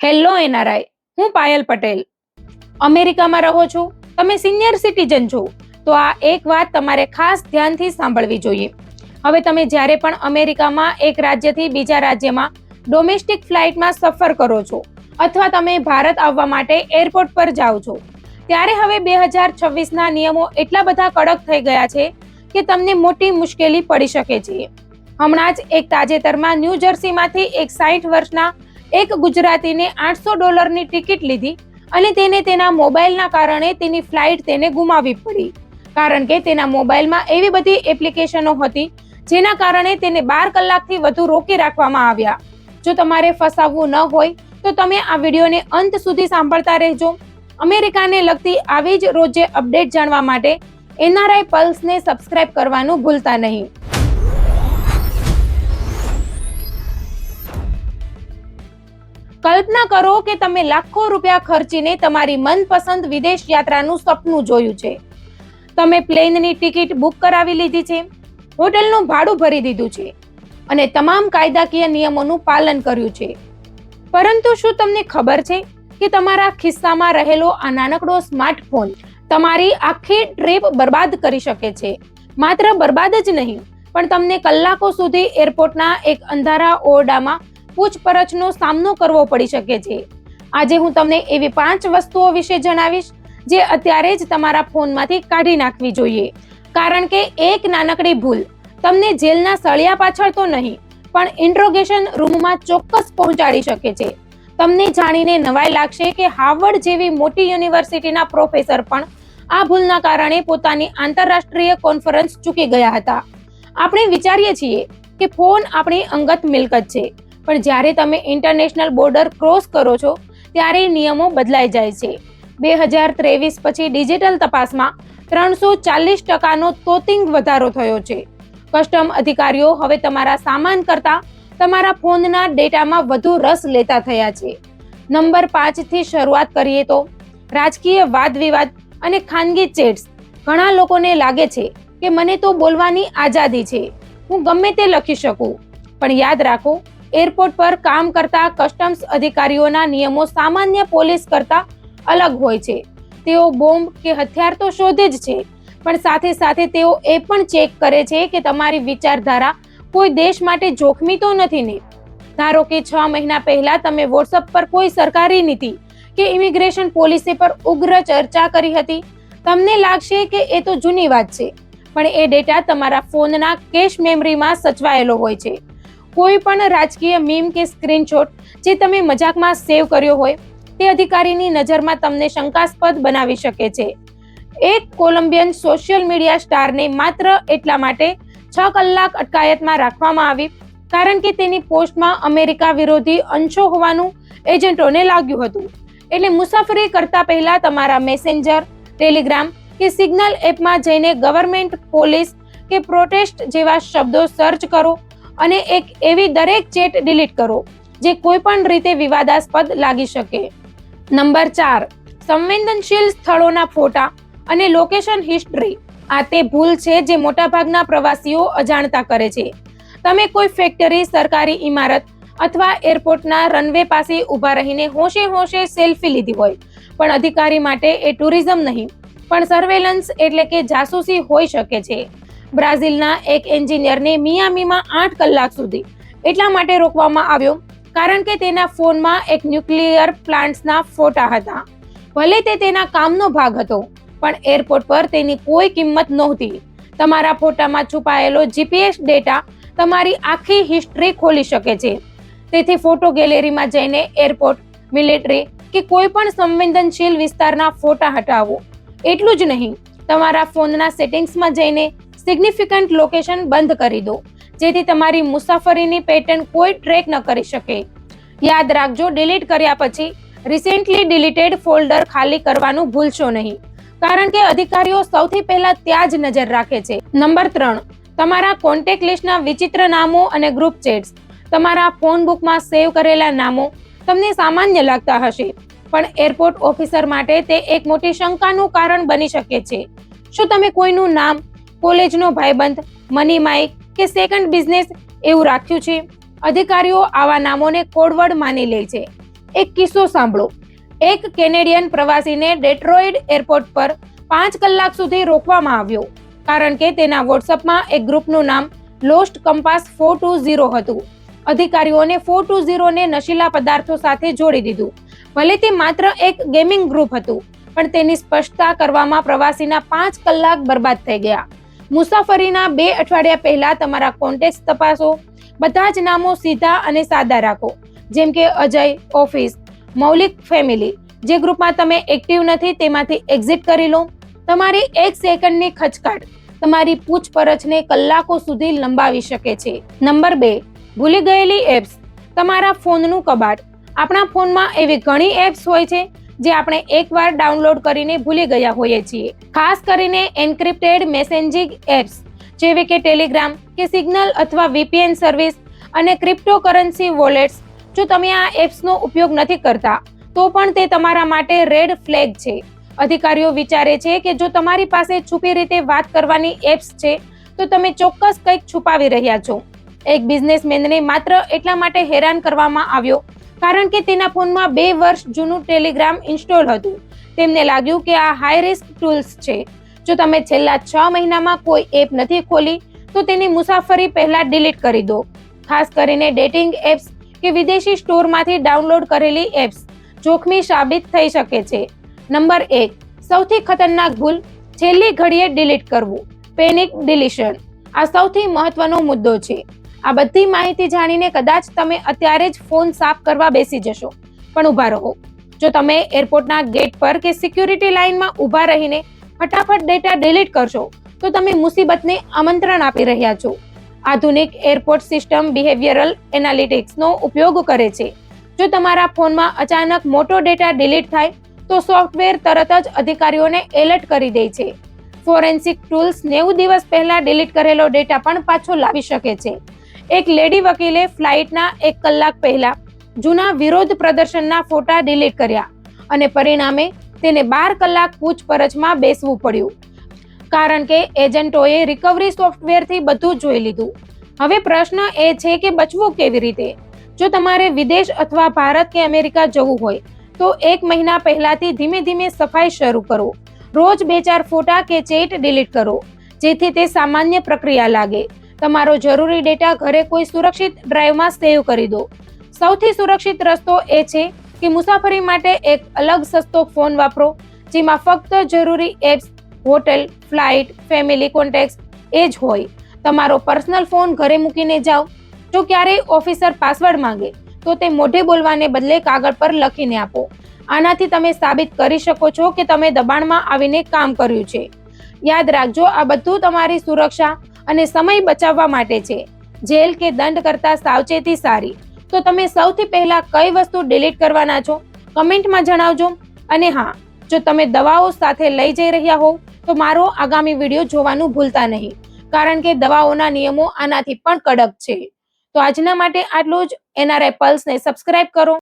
Hello NRI, હું પાયલ પટેલ. અમેરિકામાં રહો છો, તમે સિનિયર સિટીઝન છો, તો આ એક વાત તમારે ખાસ ધ્યાનથી સાંભળવી જોઈએ. હવે તમે જ્યારે પણ અમેરિકામાં એક રાજ્યથી બીજા રાજ્યમાં ડોમેસ્ટિક ફ્લાઇટમાં સફર કરો છો અથવા તમે ભારત આવવા માટે એરપોર્ટ પર જાઓ છો, ત્યારે હવે 2026ના નિયમો એટલા બધા કડક થઈ ગયા છે કે તમને મોટી મુશ્કેલી પડી શકે છે. હમણાં જ એક તાજેતરમાં ન્યૂ જર્સીમાંથી એક 60 વર્ષના એક ગુજરાતીને $800ની ટિકિટ લીધી અને તેને તેના મોબાઈલના કારણે તેની ફ્લાઇટ તેને ગુમાવવી પડી, કારણ કે તેના મોબાઈલમાં એવી બધી એપ્લિકેશનો હતી જેના કારણે તેને 12 કલાકથી વધુ રોકી રાખવામાં આવ્યા. જો તમારે ફસાવવું ન હોય તો તમે આ વિડીયોને અંત સુધી સાંભળતા રહેજો. અમેરિકાને લગતી આવી જ રોજે અપડેટ જાણવા માટે એનઆરઆઈ પલ્સને સબસ્ક્રાઇબ કરવાનું ભૂલતા નહીં. કલ્પના કરો કે તમે લાખો રૂપિયા ખર્ચીને તમારી મનપસંદ વિદેશ યાત્રાનું સપનું જોયું છે. તમે પ્લેનની ટિકિટ બુક કરાવી લીધી છે, હોટલનું ભાડું ભરી દીધું છે અને તમામ કાયદાકીય નિયમોનું પાલન કર્યું છે. પરંતુ શું તમને ખબર છે કે તમારા ખિસ્સામાં રહેલો આ નાનકડો સ્માર્ટફોન તમારી આખી ટ્રીપ બરબાદ કરી શકે છે? માત્ર બરબાદ જ નહીં, પણ તમને કલાકો સુધી એરપોર્ટના એક અંધારા ઓરડામાં પૂછપરછનો સામનો કરવો પડી શકે છે. આજે હું તમને એવી 5 વસ્તુઓ વિશે જણાવીશ જે અત્યારે જ તમારા ફોનમાંથી કાઢી નાખવી જોઈએ, કારણ કે એક નાનકડી ભૂલ તમને જેલના સળિયા પાછળ તો નહીં પણ ઇન્ટ્રોગેશન રૂમમાં ચોક્કસ પહોંચાડી શકે છે. તમને જાણીને નવાઈ લાગશે કે હાર્વર્ડ જેવી મોટી યુનિવર્સિટીના પ્રોફેસર પણ આ ભૂલના કારણે પોતાની આંતરરાષ્ટ્રીય કોન્ફરન્સ ચૂકી ગયા હતા. આપણે વિચારીએ છીએ કે ફોન આપણી અંગત મિલકત છે, પણ જ્યારે તમે ઇન્ટરનેશનલ બોર્ડર ક્રોસ કરો છો ત્યારે નિયમો બદલાઈ જાય છે. 2023 પછી ડિજિટલ તપાસમાં 340% તોતિંગ વધારો થયો છે. કસ્ટમ અધિકારીઓ હવે તમારા સામાન કરતા તમારા ફોનના ડેટામાં વધુ રસ લેતા થયા છે. નંબર 5 થી શરૂઆત કરીએ તો રાજકીય વાદ વિવાદ અને ખાનગી ચેટ્સ. ઘણા લોકોને લાગે છે કે મને તો બોલવાની આઝાદી છે, હું ગમે તે લખી શકું, પણ યાદ રાખો, એરપોર્ટ પર કામ કરતા કસ્ટમ્સ અધિકારીઓના નિયમો સામાન્ય પોલીસ કરતા અલગ હોય છે. તેઓ બોમ્બ કે હથિયાર તો શોધે જ છે, પણ સાથે સાથે તેઓ એ પણ ચેક કરે છે કે તમારી વિચારધારા કોઈ દેશ માટે જોખમી તો નથી ને. ધારો કે 6 મહિના પહેલા તમે વોટ્સએપ પર કોઈ સરકારી નીતિ કે ઇમિગ્રેશન પોલિસી પર ઉગ્ર ચર્ચા કરી હતી. તમને લાગશે કે એ તો જૂની વાત છે, પણ એ ડેટા તમારા ફોનના કેશ મેમરીમાં સચવાયેલો હોય છે. કોઈ પણ રાજકીય મીમ કે સ્ક્રીનશોટ જે તમે મજાકમાં સેવ કર્યો હોય તે અધિકારીની નજરમાં તમને શંકાસ્પદ બનાવી શકે છે. એક કોલંબિયન સોશિયલ મીડિયા સ્ટારને માત્ર એટલા માટે 6 કલાક અટકાયતમાં રાખવામાં આવી કારણ કે તેની પોસ્ટમાં અમેરિકા વિરોધી અંશો હોવાનું એજન્ટોને લાગ્યું હતું. એટલે મુસાફરી કરતા પહેલા તમારા મેસેન્જર, ટેલિગ્રામ કે સિગ્નલ એપમાં જઈને ગવર્મેન્ટ, પોલીસ કે પ્રોટેસ્ટ જેવા શબ્દો સર્ચ કરો અને એક એવી દરેક ચેટ ડિલીટ કરો જે કોઈ પણ રીતે વિવાદાસ્પદ લાગી શકે. નંબર 4, સંવેદનશીલ સ્થળોના ફોટા અને લોકેશન હિસ્ટ્રી. આ તે ભૂલ છે જે મોટાભાગના પ્રવાસીઓ અજાણતા કરે છે. તમે કોઈ ફેક્ટરી, સરકારી ઇમારત અથવા એરપોર્ટના રનવે પાસે ઊભા રહીને હોશે હોશે સેલ્ફી લીધી હોય, પણ અધિકારી માટે એ ટુરિઝમ નહીં પણ સર્વેલન્સ એટલે કે જાસૂસી હોઈ શકે છે. બ્રાઝિલના એક એન્જિનિયરને મિયામીમાં 8 કલાક સુધી એટલા માટે રોકવામાં આવ્યો કારણ કે તેના ફોનમાં એક ન્યુક્લિયર પ્લાન્ટ્સના ફોટા હતા. ભલે તે તેના કામનો ભાગ હતો, પણ એરપોર્ટ પર તેની કોઈ કિંમત નહોતી. તમારા ફોટામાં છુપાયેલો જીપીએસ ડેટા તમારી આખી હિસ્ટ્રી ખોલી શકે છે. તેથી ફોટો ગેલેરીમાં જઈને એરપોર્ટ, મિલિટરી કે કોઈ પણ સંવેદનશીલ વિસ્તારના ફોટા હટાવો. એટલું જ નહીં, તમારા ફોનના સેટિંગ્સમાં જઈને સિગ્નિફિકન્ટ લોકેશન બંધ કરી દો, જેથી તમારી મુસાફરીની પેટર્ન કોઈ ટ્રેક ન કરી શકે. યાદ રાખજો, ડિલીટ કર્યા પછી રિસેન્ટલી ડિલીટેડ ફોલ્ડર ખાલી કરવાનું ભૂલશો નહીં, કારણ કે અધિકારીઓ સૌથી પહેલા ત્યાં જ નજર રાખે છે. નંબર 3, તમારા કોન્ટેક્ટ લિસ્ટના વિચિત્ર નામો અને ગ્રુપ ચેટ્સ. તમારા ફોન બુકમાં સેવ કરેલા નામો તમને સામાન્ય લાગતા હશે, પણ એરપોર્ટ ઓફિસર માટે તે એક મોટી શંકાનું કારણ બની શકે છે. શું તમે કોઈનું નામ, કોલેજનો ભાઈબંધ, મની માઇક કે સેકન્ડ બિઝનેસ એવું રાખ્યું છે? અધિકારીઓ આવા નામોને કોડવર્ડ માની લે છે. એક કિસ્સો સાંભળો. એક કેનેડિયન પ્રવાસીને ડેટ્રોઇડ એરપોર્ટ પર 5 કલાક સુધી રોકવામાં આવ્યો કારણ કે તેના વોટ્સઅપમાં એક ગ્રુપનું નામ લોસ્ટ કંપાસ 420 હતું. અધિકારીઓને 420 ને નશીલા પદાર્થો સાથે જોડી દીધું. ભલે તે માત્ર એક ગેમિંગ ગ્રુપ હતું, પણ તેની સ્પષ્ટતા કરવામાં પ્રવાસીના 5 કલાક બરબાદ થઈ ગયા. મુસાફરીના 2 અઠવાડિયા પહેલા તમારા કોન્ટેક્ટ તપાસો. બધા જ નામો સીધા અને સાદા રાખો, જેમ કે અજય, ઓફિસ, મૌલિક, ફેમિલી. જે ગ્રુપમાં તમે એક્ટિવ નથી તેમાંથી એક્ઝિટ કરી લો. તમારી 1 સેકન્ડની ખચકાટ તમારી પૂછપરછને કલાકો સુધી લંબાવી શકે છે. નંબર 2, ભૂલી ગયેલી એપ્સ. તમારા ફોનનું કબાટ. આપણા ફોનમાં એવી ઘણી એપ્સ હોય છે જે આપણે એકવાર ડાઉનલોડ કરીને ભૂલી ગયા હોઈએ છીએ. ખાસ કરીને એન્ક્રિપ્ટેડ મેસેજિંગ એપ્સ જેવી કે ટેલિગ્રામ કે સિગ્નલ અથવા VPN સર્વિસ અને ક્રિપ્ટોકરન્સી વોલેટ્સ. જો તમે આ એપ્સનો ઉપયોગ નથી કરતા તો પણ તે તમારા માટે રેડ ફ્લેગ છે. અધિકારીઓ વિચારે છે કે જો તમારી પાસે છુપી રીતે વાત કરવાની એપ્સ છે તો તમે ચોક્કસ કંઈક છુપાવી રહ્યા છો. એક બિઝનેસમેનને માત્ર એટલા માટે હેરાન કરવામાં આવ્યો કારણ કે તેના ફોનમાં 2 વર્ષ જૂનું ટેલિગ્રામ ઇન્સ્ટોલ હતું. તેમને લાગ્યું કે આ હાઈ રિસ્ક ટૂલ્સ છે. જો તમે છેલ્લા 6 મહિનામાં કોઈ એપ નથી ખોલી તો તેની મુસાફરી પહેલા ડિલીટ કરી દો. ખાસ કરીને ડેટિંગ એપ્સ કે વિદેશી સ્ટોરમાંથી ડાઉનલોડ કરેલી એપ્સ જોખમી સાબિત થઈ શકે છે. નંબર 1, સૌથી ખતરનાક ભૂલ, છેલ્લી ઘડીએ ડિલીટ કરવું. પેનિક ડિલીશન. આ સૌથી મહત્વનો મુદ્દો છે. આ બધી માહિતી જાણીને કદાચ તમે અત્યારે જ ફોન સાફ કરવા બેસી જશો, પણ ઊભા રહો. જો તમે એરપોર્ટના ગેટ પર કે સિક્યુરિટી લાઇનમાં ઊભા રહીને ફટાફટ ડેટા ડિલીટ કરશો તો તમે મુસીબતને આમંત્રણ આપી રહ્યા છો. આધુનિક એરપોર્ટ સિસ્ટમ બિહેવિયરલ એનાલિટિક્સનો ઉપયોગ કરે છે. જો તમારા ફોનમાં અચાનક મોટો ડેટા ડિલીટ થાય તો સોફ્ટવેર તરત જ અધિકારીઓને એલર્ટ કરી દે છે. ફોરેન્સિક ટૂલ્સ 90 દિવસ પહેલા ડિલીટ કરેલો ડેટા પણ પાછો લાવી શકે છે. એક લેડી વકીલે ફ્લાઇટના 1 કલાક પહેલા જૂના વિરોધ પ્રદર્શનના ફોટા ડિલીટ કર્યા અને પરિણામે તેને 12 કલાક પૂછપરછમાં બેસવું પડ્યું કારણ કે એજન્ટોએ રિકવરી સોફ્ટવેરથી બધું જોઈ લીધું. હવે પ્રશ્ન એ છે કે બચવું કેવી રીતે? જો તમારે વિદેશ અથવા ભારત કે અમેરિકા જવું હોય તો 1 મહિના પહેલાથી ધીમે ધીમે સફાઈ શરૂ કરો. રોજ 2-4 ફોટા કે ચેટ ડિલીટ કરો જેથી તે સામાન્ય પ્રક્રિયા લાગે. તમારો જરૂરી ડેટા ઘરે કોઈ સુરક્ષિત ડ્રાઈવમાં સેવ કરી દો. સૌથી સુરક્ષિત રસ્તો એ છે કે મુસાફરી માટે એક અલગ સસ્તો ફોન વાપરો જેમાં ફક્ત જરૂરી apps, hotel, flight, family contact એ જ હોય. તમારો પર્સનલ ફોન ઘરે મૂકીને જાઓ. જો ક્યારેય ઓફિસર પાસવર્ડ માંગે તો તે મોઢે બોલવાને બદલે કાગળ પર લખીને આપો. આનાથી તમે સાબિત કરી શકો છો કે તમે દબાણમાં આવીને કામ કર્યું છે. યાદ રાખજો, આ બધું તમારી સુરક્ષા અને સમય બચાવવા માટે છે. જેલ કે દંડ કરતાં સાવચેતી સારી. તો તમે સૌથી પહેલા કઈ વસ્તુ ડિલીટ કરવાના છો કમેન્ટમાં જણાવજો. અને હા, જો તમે દવાઓ સાથે લઈ જઈ રહ્યા હોવ તો મારો આગામી વિડીયો જોવાનું ભૂલતા નહીં, કારણ કે દવાઓના નિયમો આનાથી પણ કડક છે. તો આજના માટે આટલું જ. NRI પલ્સને સબસ્ક્રાઇબ કરો.